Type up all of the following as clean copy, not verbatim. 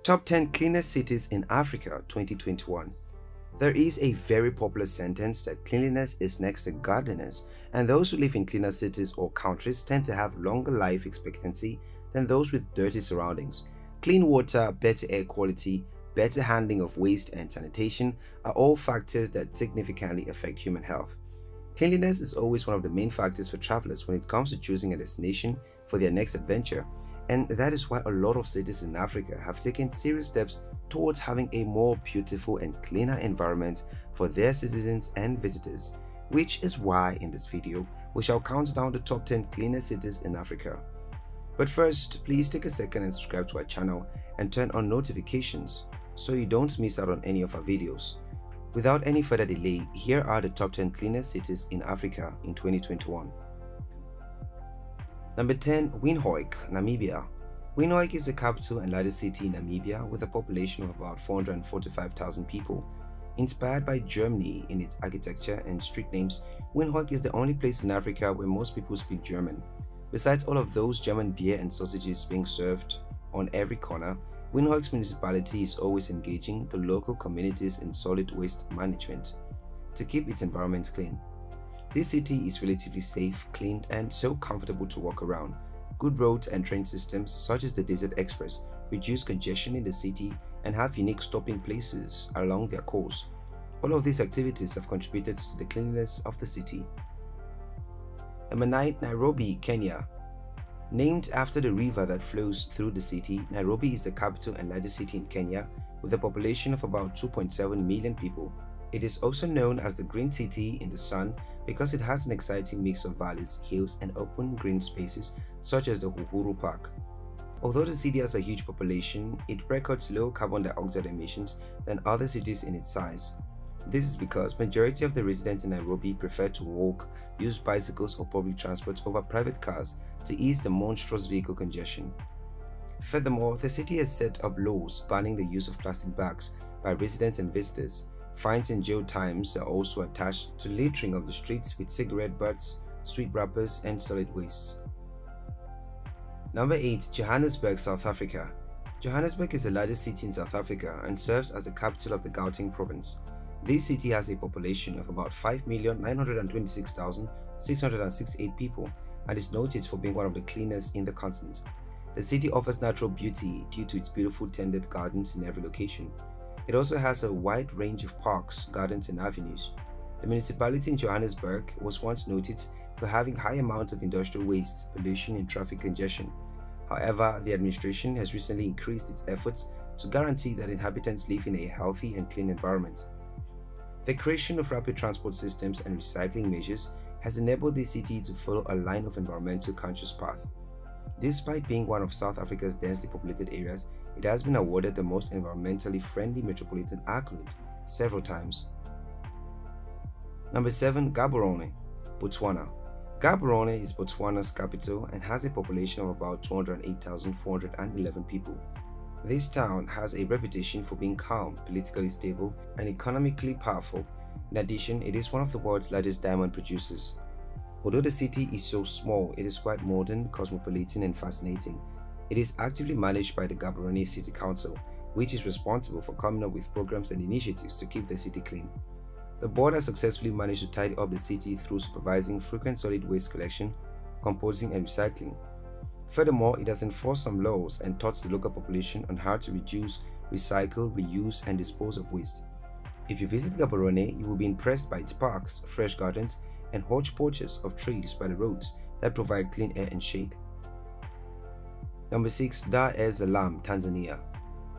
Top 10 Cleanest Cities in Africa 2021. There is a very popular sentence that cleanliness is next to godliness, and those who live in cleaner cities or countries tend to have longer life expectancy than those with dirty surroundings. Clean water, better air quality, better handling of waste and sanitation are all factors that significantly affect human health. Cleanliness is always one of the main factors for travelers when it comes to choosing a destination for their next adventure. And that is why a lot of cities in Africa have taken serious steps towards having a more beautiful and cleaner environment for their citizens and visitors, which is why in this video we shall count down the top 10 cleanest cities in Africa. But first, please take a second and subscribe to our channel and turn on notifications so you don't miss out on any of our videos. Without any further delay, here are the top 10 cleanest cities in Africa in 2021. Number 10. Windhoek, Namibia. Windhoek is the capital and largest city in Namibia with a population of about 445,000 people. Inspired by Germany in its architecture and street names, Windhoek is the only place in Africa where most people speak German. Besides all of those German beer and sausages being served on every corner, Windhoek's municipality is always engaging the local communities in solid waste management to keep its environment clean. This city is relatively safe, clean, and so comfortable to walk around. Good roads and train systems such as the Desert Express reduce congestion in the city and have unique stopping places along their course. All of these activities have contributed to the cleanliness of the city. Number 9. Nairobi, Kenya. Named after the river that flows through the city, Nairobi is the capital and largest city in Kenya with a population of about 2.7 million people. It is also known as the Green City in the Sun because it has an exciting mix of valleys, hills, and open green spaces such as the Uhuru Park. Although the city has a huge population, it records low carbon dioxide emissions than other cities in its size. This is because majority of the residents in Nairobi prefer to walk, use bicycles or public transport over private cars to ease the monstrous vehicle congestion. Furthermore, the city has set up laws banning the use of plastic bags by residents and visitors. Fines and jail times are also attached to littering of the streets with cigarette butts, sweet wrappers, and solid wastes. Number 8. Johannesburg, South Africa. Johannesburg is the largest city in South Africa and serves as the capital of the Gauteng province. This city has a population of about 5,926,668 people and is noted for being one of the cleanest in the continent. The city offers natural beauty due to its beautiful tended gardens in every location. It also has a wide range of parks, gardens, and avenues. The municipality in Johannesburg was once noted for having high amounts of industrial waste, pollution, and traffic congestion. However, the administration has recently increased its efforts to guarantee that inhabitants live in a healthy and clean environment. The creation of rapid transport systems and recycling measures has enabled the city to follow a line of environmental conscious path. Despite being one of South Africa's densely populated areas, it has been awarded the most environmentally friendly metropolitan accolade several times. Number 7. Gaborone, Botswana. Gaborone is Botswana's capital and has a population of about 208,411 people. This town has a reputation for being calm, politically stable, and economically powerful. In addition, it is one of the world's largest diamond producers. Although the city is so small, it is quite modern, cosmopolitan, and fascinating. It is actively managed by the Gaborone City Council, which is responsible for coming up with programs and initiatives to keep the city clean. The board has successfully managed to tidy up the city through supervising frequent solid waste collection, composting, and recycling. Furthermore, it has enforced some laws and taught the local population on how to reduce, recycle, reuse, and dispose of waste. If you visit Gaborone, you will be impressed by its parks, fresh gardens, and hodgepodges of trees by the roads that provide clean air and shade. Number 6. Dar es Salaam, Tanzania.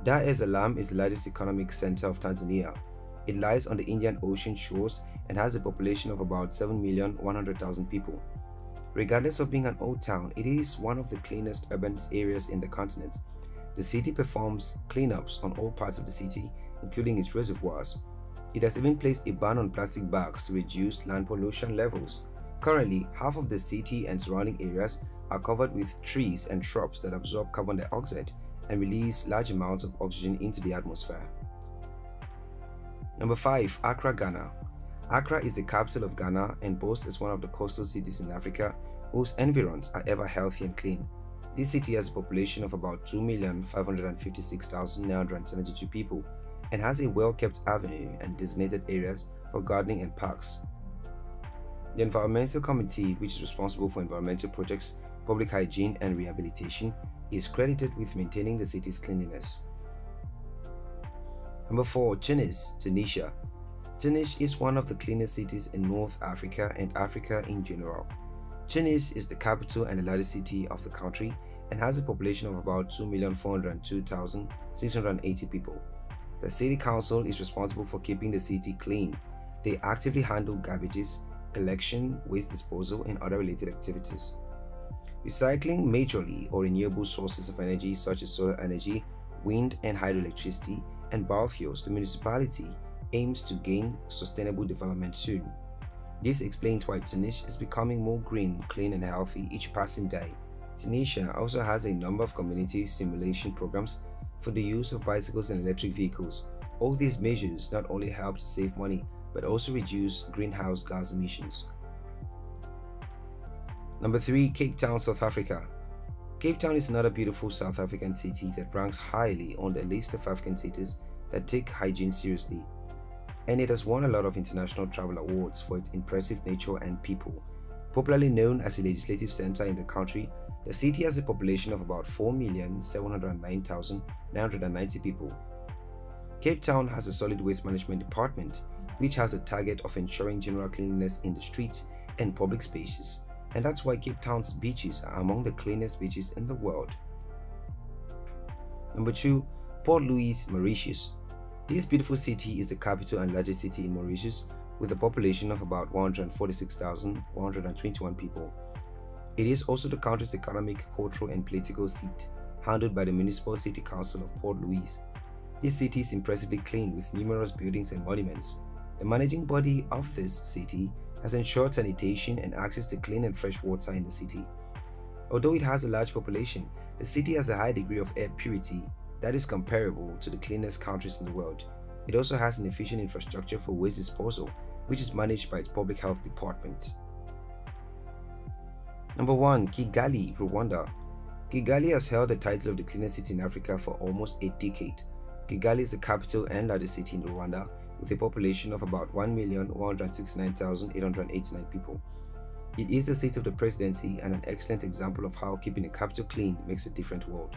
Dar es Salaam is the largest economic center of Tanzania. It lies on the Indian Ocean shores and has a population of about 7,100,000 people. Regardless of being an old town, it is one of the cleanest urban areas in the continent. The city performs cleanups on all parts of the city, including its reservoirs. It has even placed a ban on plastic bags to reduce land pollution levels. Currently, half of the city and surrounding areas are covered with trees and shrubs that absorb carbon dioxide and release large amounts of oxygen into the atmosphere. Number 5. Accra, Ghana. Accra is the capital of Ghana and boasts as one of the coastal cities in Africa whose environs are ever healthy and clean. This city has a population of about 2,556,972 people and has a well-kept avenue and designated areas for gardening and parks. The Environmental Committee, which is responsible for environmental projects, public hygiene, and rehabilitation, is credited with maintaining the city's cleanliness. Number 4. Tunis, Tunisia. Tunis is one of the cleanest cities in North Africa and Africa in general. Tunis is the capital and the largest city of the country and has a population of about 2,402,680 people. The city council is responsible for keeping the city clean. They actively handle garbages, collection, waste disposal, and other related activities. Recycling majorly or renewable sources of energy such as solar energy, wind and hydroelectricity, and biofuels, the municipality aims to gain sustainable development soon. This explains why Tunisia is becoming more green, clean, and healthy each passing day. Tunisia also has a number of community stimulation programs for the use of bicycles and electric vehicles. All these measures not only help to save money, but also reduce greenhouse gas emissions. Number 3. Cape Town, South Africa. Cape Town is another beautiful South African city that ranks highly on the list of African cities that take hygiene seriously, and it has won a lot of international travel awards for its impressive nature and people. Popularly known as a legislative center in the country, the city has a population of about 4,709,990 people. Cape Town has a solid waste management department, which has a target of ensuring general cleanliness in the streets and public spaces, and that's why Cape Town's beaches are among the cleanest beaches in the world. Number 2. Port Louis, Mauritius. This beautiful city is the capital and largest city in Mauritius with a population of about 146,121 people. It is also the country's economic, cultural, and political seat, handled by the Municipal City Council of Port Louis. This city is impressively clean with numerous buildings and monuments. The managing body of this city has ensured sanitation and access to clean and fresh water in the city. Although it has a large population, the city has a high degree of air purity that is comparable to the cleanest countries in the world. It also has an efficient infrastructure for waste disposal, which is managed by its public health department. Number 1. Kigali, Rwanda. Kigali has held the title of the cleanest city in Africa for almost a decade. Kigali is the capital and largest city in Rwanda with a population of about 1,169,889 people. It is the seat of the presidency and an excellent example of how keeping a capital clean makes a different world.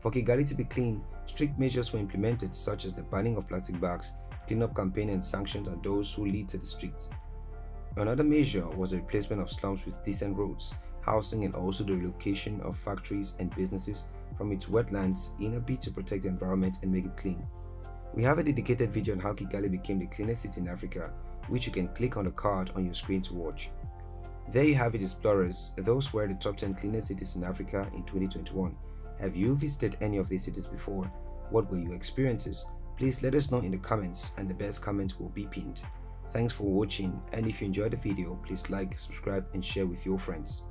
For Kigali to be clean, strict measures were implemented such as the banning of plastic bags, cleanup campaign, and sanctions on those who litter the streets. Another measure was the replacement of slums with decent roads, housing, and also the relocation of factories and businesses from its wetlands in a bid to protect the environment and make it clean. We have a dedicated video on how Kigali became the cleanest city in Africa, which you can click on the card on your screen to watch. There you have it, explorers. Those were the top 10 cleanest cities in Africa in 2021. Have you visited any of these cities before? What were your experiences? Please let us know in the comments, and the best comments will be pinned. Thanks for watching, and if you enjoyed the video, please like, subscribe, and share with your friends.